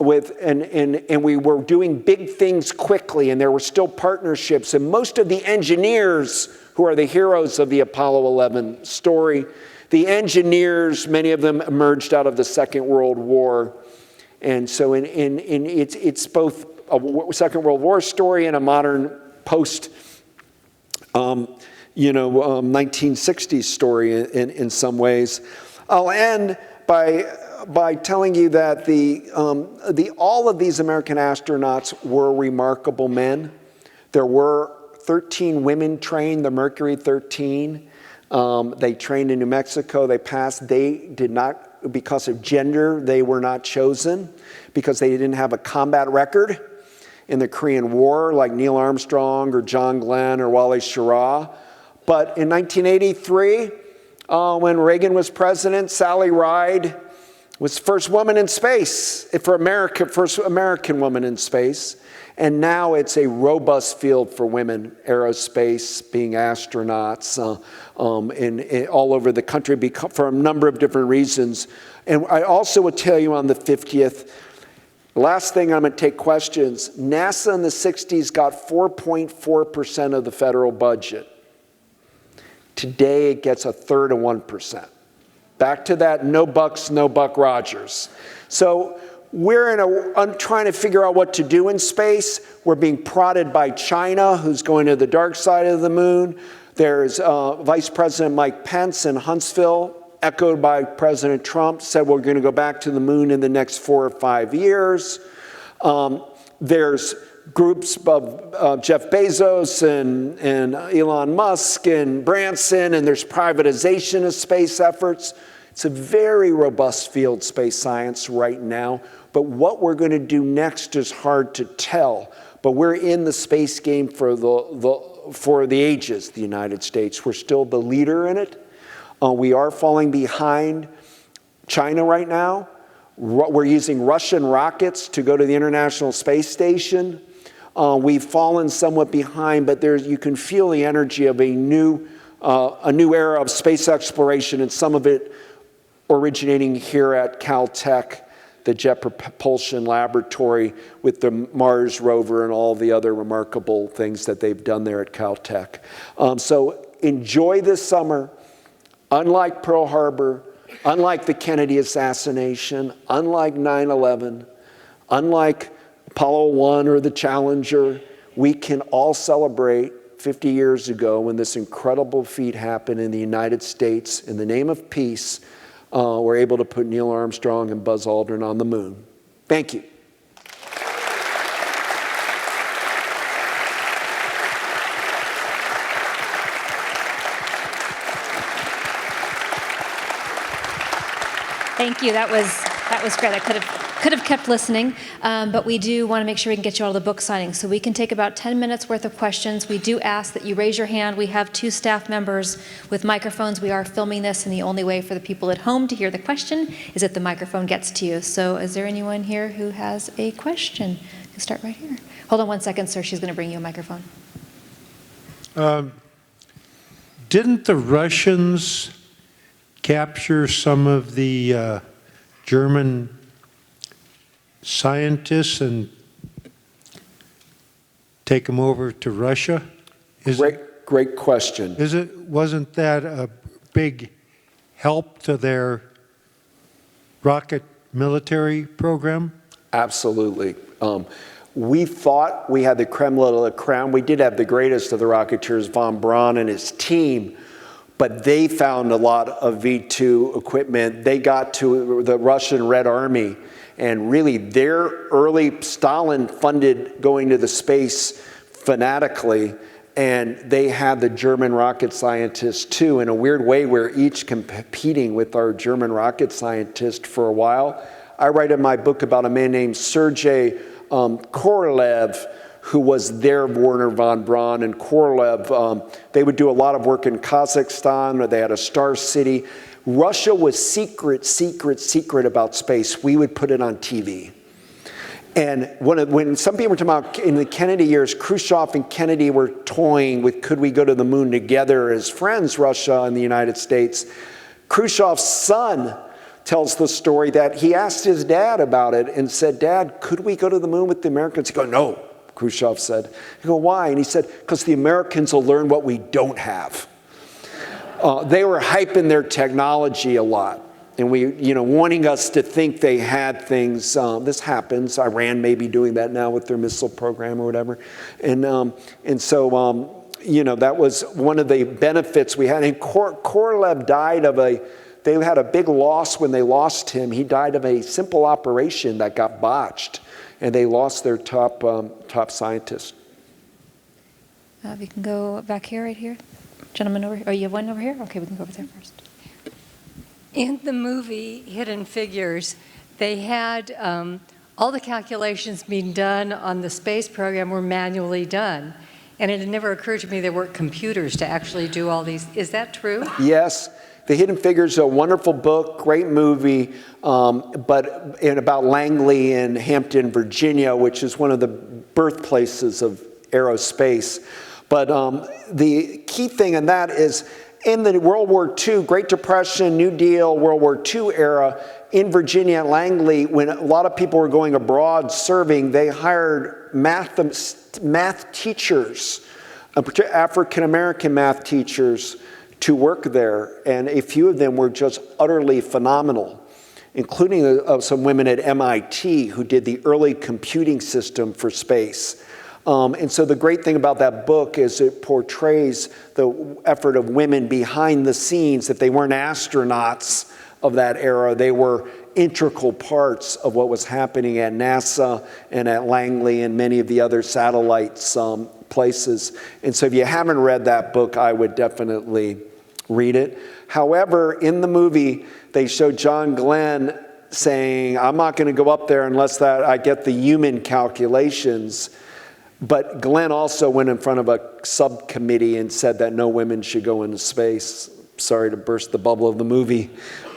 and we were doing big things quickly, and there were still partnerships. And most of the engineers who are the heroes of the Apollo 11 story, the engineers, many of them emerged out of the Second World War. And so it's both a Second World War story and a modern post 1960s story in some ways. I'll end by telling you that all of these American astronauts were remarkable men. There were 13 women trained, the Mercury 13. They trained in New Mexico. They passed. They did not because of gender, they were not chosen, because they didn't have a combat record in the Korean War, like Neil Armstrong or John Glenn or Wally Schirra. But in 1983, when Reagan was president, Sally Ride was the first woman in space, for America, first American woman in space. And now it's a robust field for women, aerospace, being astronauts all over the country for a number of different reasons. And I also would tell you on the 50th, last thing, I'm going to take questions. NASA in the 60s got 4.4% of the federal budget. Today, it gets a third of 1%. Back to that, no bucks, no Buck Rogers. So I'm trying to figure out what to do in space. We're being prodded by China, who's going to the dark side of the moon. There's Vice President Mike Pence in Huntsville, echoed by President Trump, said we're going to go back to the moon in the next 4 or 5 years. There's groups of Jeff Bezos and Elon Musk and Branson, and there's privatization of space efforts. It's a very robust field, space science, right now. But what we're going to do next is hard to tell. But we're in the space game for the ages, the United States. We're still the leader in it. We are falling behind China right now. We're using Russian rockets to go to the International Space Station. We've fallen somewhat behind, but you can feel the energy of a new era of space exploration, and some of it originating here at Caltech, the Jet Propulsion Laboratory with the Mars rover and all the other remarkable things that they've done there at Caltech. So enjoy this summer. Unlike Pearl Harbor, unlike the Kennedy assassination, unlike 9/11, unlike Apollo 1 or the Challenger, we can all celebrate 50 years ago when this incredible feat happened in the United States. In the name of peace, we're able to put Neil Armstrong and Buzz Aldrin on the moon. Thank you. Thank you. That was great. I could have kept listening, but we do want to make sure we can get you all the book signings. So we can take about 10 minutes worth of questions. We do ask that you raise your hand. We have 2 staff members with microphones. We are filming this, and the only way for the people at home to hear the question is if the microphone gets to you. So is there anyone here who has a question? We'll start right here. Hold on 1 second, sir. She's going to bring you a microphone. Didn't the Russians capture some of the German scientists and take them over to Russia? Great question. Wasn't that a big help to their rocket military program? Absolutely. We thought we had the creme de la creme. We did have the greatest of the Rocketeers, von Braun and his team, but they found a lot of V-2 equipment. They got to the Russian Red Army, and really their early Stalin funded going to the space fanatically, and they had the German rocket scientists too. In a weird way, we're each competing with our German rocket scientist for a while. I write in my book about a man named Sergei Korolev, who was their Werner von Braun, and Korolev, they would do a lot of work in Kazakhstan, or they had a star city. Russia was secret about space. We would put it on TV. And when some people were talking about in the Kennedy years, Khrushchev and Kennedy were toying with could we go to the moon together as friends, Russia and the United States. Khrushchev's son tells the story that he asked his dad about it and said, "Dad, could we go to the moon with the Americans?" He goes, "No," Khrushchev said. He go, "Why?" And he said, "Because the Americans will learn what we don't have." They were hyping their technology a lot, and wanting us to think they had things. This happens. Iran may be doing that now with their missile program or whatever, and so that was one of the benefits we had. And Korolev died of they had a big loss when they lost him. He died of a simple operation that got botched, and they lost their top scientist. We can go back here, right here. Gentleman over here. Oh, you have one over here? Okay, we can go over there first. In the movie Hidden Figures, they had all the calculations being done on the space program were manually done. And it had never occurred to me there weren't computers to actually do all these. Is that true? Yes. The Hidden Figures is a wonderful book, great movie, but about Langley in Hampton, Virginia, which is one of the birthplaces of aerospace. But the key thing in that is in the World War II, Great Depression, New Deal, World War II era, in Virginia at Langley, when a lot of people were going abroad serving, they hired math teachers, African-American math teachers, to work there. And a few of them were just utterly phenomenal, including some women at MIT who did the early computing system for space. And so the great thing about that book is it portrays the effort of women behind the scenes, that they weren't astronauts of that era. They were integral parts of what was happening at NASA and at Langley and many of the other satellites places. And so if you haven't read that book, I would definitely read it. However, in the movie, they show John Glenn saying, I'm not going to go up there unless that I get the human calculations. But Glenn also went in front of a subcommittee and said that no women should go into space. Sorry to burst the bubble of the movie.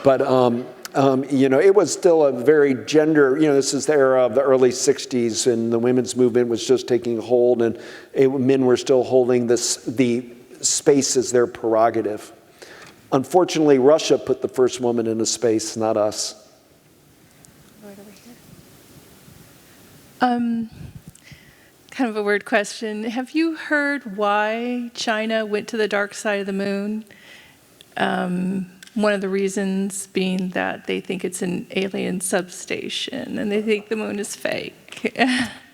But, it was still a very gender, this is the era of the early 60s, and the women's movement was just taking hold, and men were still holding the space as their prerogative. Unfortunately, Russia put the first woman into space, not us. Right over here. Kind of a weird question. Have you heard why China went to the dark side of the moon? One of the reasons being that they think it's an alien substation and they think the moon is fake.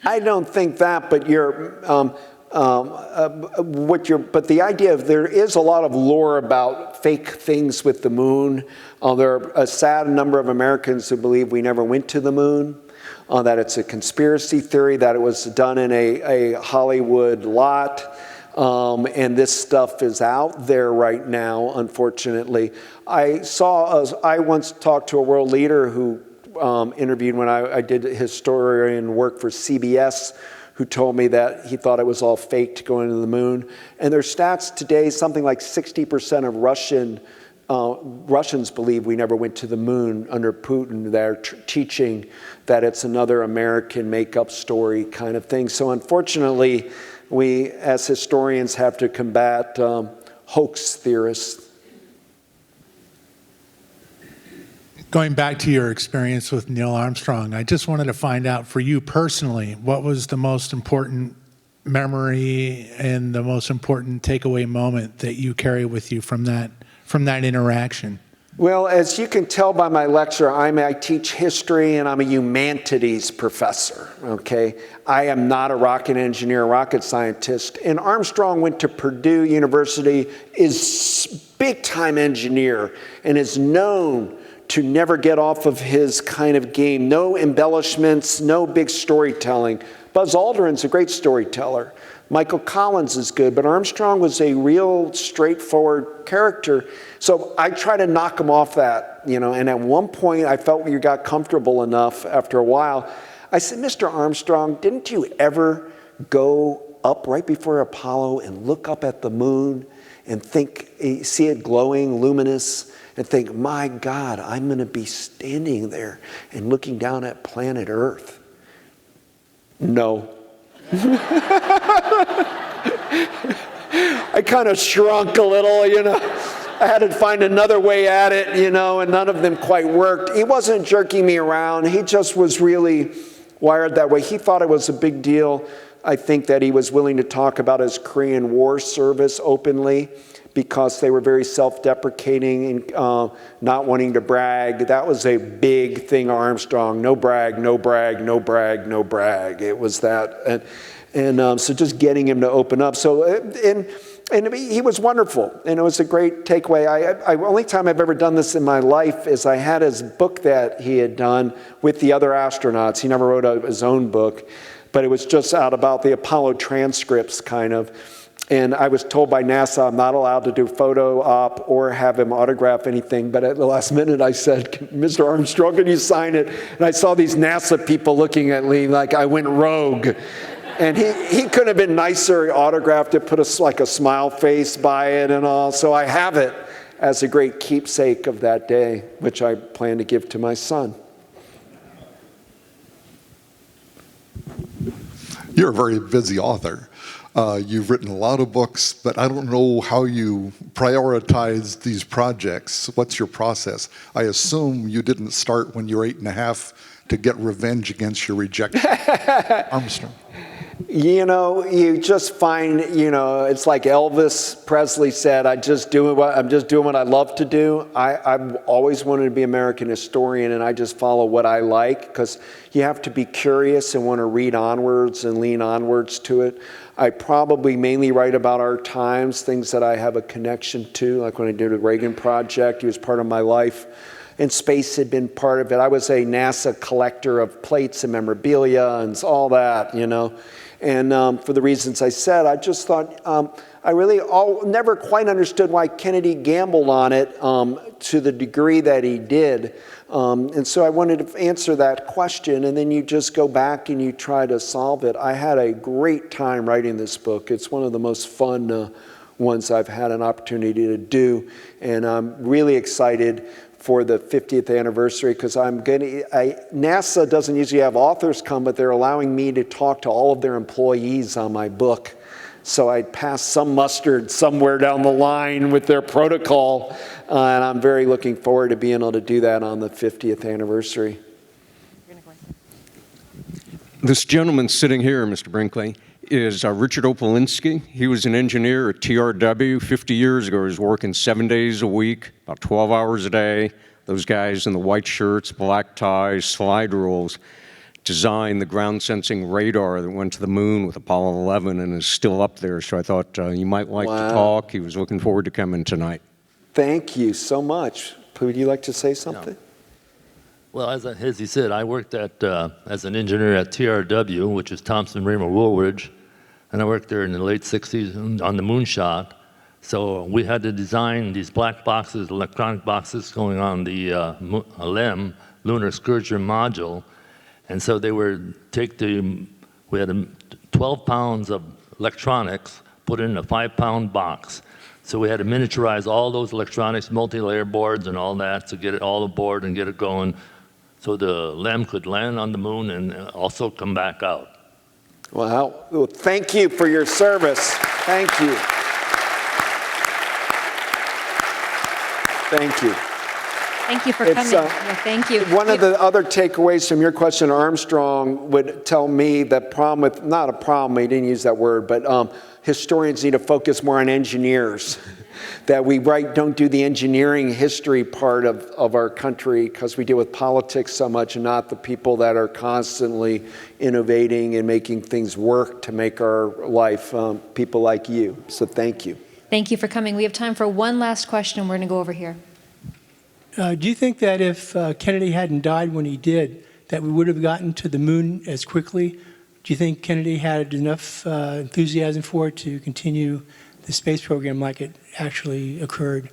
I don't think that, but but the idea of there is a lot of lore about fake things with the moon. There are a sad number of Americans who believe we never went to the moon. That it's a conspiracy theory, that it was done in a Hollywood lot, and this stuff is out there right now, unfortunately. I once talked to a world leader who interviewed when I did historian work for CBS, who told me that he thought it was all faked going to the moon. And their stats today, something like 60% of Russians believe we never went to the moon under Putin. They're teaching that it's another American make-up story kind of thing. So unfortunately, we as historians have to combat hoax theorists. Going back to your experience with Neil Armstrong, I just wanted to find out for you personally, what was the most important memory and the most important takeaway moment that you carry with you from that interaction? Well, as you can tell by my lecture, I teach history and I'm a humanities professor, okay? I am not a rocket engineer, rocket scientist. And Armstrong went to Purdue University, is big-time engineer, and is known to never get off of his kind of game. No embellishments, no big storytelling. Buzz Aldrin's a great storyteller. Michael Collins is good, but Armstrong was a real straightforward character. So I try to knock him off that, and at one point I felt we got comfortable enough after a while. I said, Mr. Armstrong, didn't you ever go up right before Apollo and look up at the moon and see it glowing, luminous, and think, my God, I'm going to be standing there and looking down at planet Earth? No. I kind of shrunk a little, I had to find another way at it, and none of them quite worked. He wasn't jerking me around. He just was really wired that way. He thought it was a big deal. I think that he was willing to talk about his Korean War service openly because they were very self-deprecating and not wanting to brag. That was a big thing, Armstrong. No brag, no brag, no brag, no brag. It was that. And so just getting him to open up. So, and he was wonderful, and it was a great takeaway. Only time I've ever done this in my life is I had his book that he had done with the other astronauts. He never wrote his own book, but it was just out about the Apollo transcripts, kind of. And I was told by NASA I'm not allowed to do photo op or have him autograph anything. But at the last minute, I said, Mr. Armstrong, can you sign it? And I saw these NASA people looking at me like I went rogue. And he couldn't have been nicer. He autographed it, put like a smile face by it and all. So I have it as a great keepsake of that day, which I plan to give to my son. You're a very busy author. You've written a lot of books, but I don't know how you prioritize these projects. What's your process? I assume you didn't start when you were 8.5 to get revenge against your rejection. Armstrong. You know, you just find, you know, it's like Elvis Presley said, I'm just doing what I love to do. I've always wanted to be an American historian, and I just follow what I like, because you have to be curious and want to read onwards and lean onwards to it. I probably mainly write about our times, things that I have a connection to, like when I did the Reagan Project. He was part of my life, and space had been part of it. I was a NASA collector of plates and memorabilia and all that, you know. And for the reasons I said, I just thought, I really never quite understood why Kennedy gambled on it to the degree that he did. And so I wanted to answer that question, and then you just go back and you try to solve it. I had a great time writing this book. It's one of the most fun ones I've had an opportunity to do, and I'm really excited for the 50th anniversary, because NASA doesn't usually have authors come, but they're allowing me to talk to all of their employees on my book. So I passed some mustard somewhere down the line with their protocol, and I'm very looking forward to being able to do that on the 50th anniversary. This gentleman sitting here, Mr. Brinkley, is Richard Opolinski. He was an engineer at TRW 50 years ago. He was working 7 days a week, about 12 hours a day. Those guys in the white shirts, black ties, slide rules, designed the ground sensing radar that went to the moon with Apollo 11 and is still up there. So I thought you might like to talk. He was looking forward to coming tonight. Thank you so much. Would you like to say something? Yeah. Well, as he said, I worked as an engineer at TRW, which is Thompson Raymer Woolridge, and I worked there in the late 60s on the Moonshot. So we had to design these black boxes, electronic boxes going on the LEM, Lunar Scourger Module. And so they would we had 12 pounds of electronics put in a 5-pound box. So we had to miniaturize all those electronics, multi-layer boards and all that to get it all aboard and get it going, so the LEM could land on the moon and also come back out. Well, thank you for your service. Thank you. Thank you. Thank you for coming. Yeah, thank you. One of the other takeaways from your question, Armstrong, would tell me that problem with, not a problem, he didn't use that word, but historians need to focus more on engineers. That we don't do the engineering history part of our country, because we deal with politics so much and not the people that are constantly innovating and making things work to make our life, people like you. So thank you. Thank you for coming. We have time for one last question. We're going to go over here. Do you think that if Kennedy hadn't died when he did, that we would have gotten to the moon as quickly? Do you think Kennedy had enough enthusiasm for it to continue the space program like it actually occurred?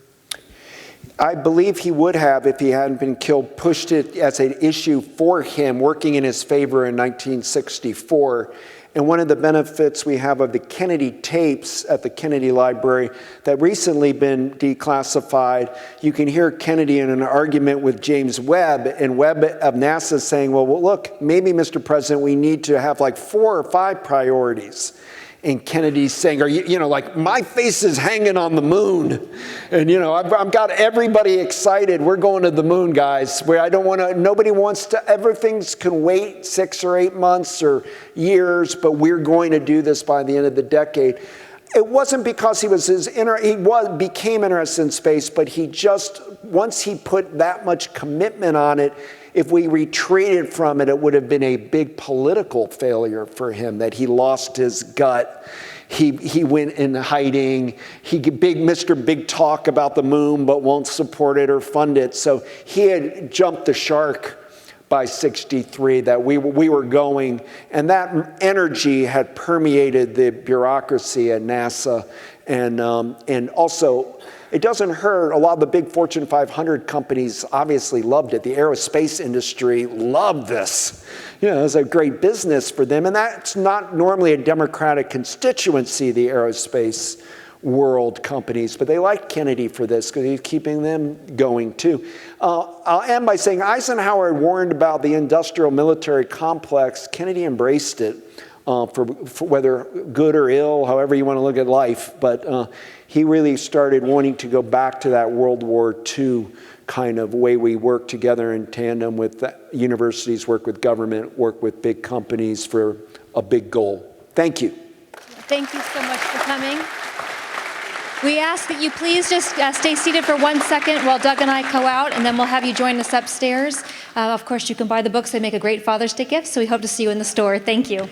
I believe he would have if he hadn't been killed, pushed it as an issue for him, working in his favor in 1964. And one of the benefits we have of the Kennedy tapes at the Kennedy Library that recently been declassified, you can hear Kennedy in an argument with James Webb, and Webb of NASA saying, well, look, maybe, Mr. President, we need to have like 4 or 5 priorities. And Kennedy's saying, are you know, like, my face is hanging on the moon. And, you know, I've got everybody excited. We're going to the moon, guys. Where I don't want to, nobody wants to, everything can wait 6 or 8 months or years, but we're going to do this by the end of the decade. It wasn't because he became interested in space, but he just, once he put that much commitment on it, if we retreated from it, it would have been a big political failure for him, that he lost his gut. He went in hiding. Mr. Big Talk about the moon, but won't support it or fund it. So he had jumped the shark. by 63 that we were going, and that energy had permeated the bureaucracy at NASA, and also it doesn't hurt. A lot of the big Fortune 500 companies obviously loved it. The aerospace industry loved this. You know, it was a great business for them, and that's not normally a Democratic constituency, the aerospace world companies, but they liked Kennedy for this because he's keeping them going too. I'll end by saying Eisenhower warned about the industrial military complex. Kennedy embraced it for whether good or ill, however you want to look at life, but he really started wanting to go back to that World War II kind of way we work together in tandem with the universities, work with government, work with big companies for a big goal. Thank you. Thank you so much for coming. We ask that you please just stay seated for 1 second while Doug and I go out, and then we'll have you join us upstairs. Of course, you can buy the books. They make a great Father's Day gift, so we hope to see you in the store. Thank you.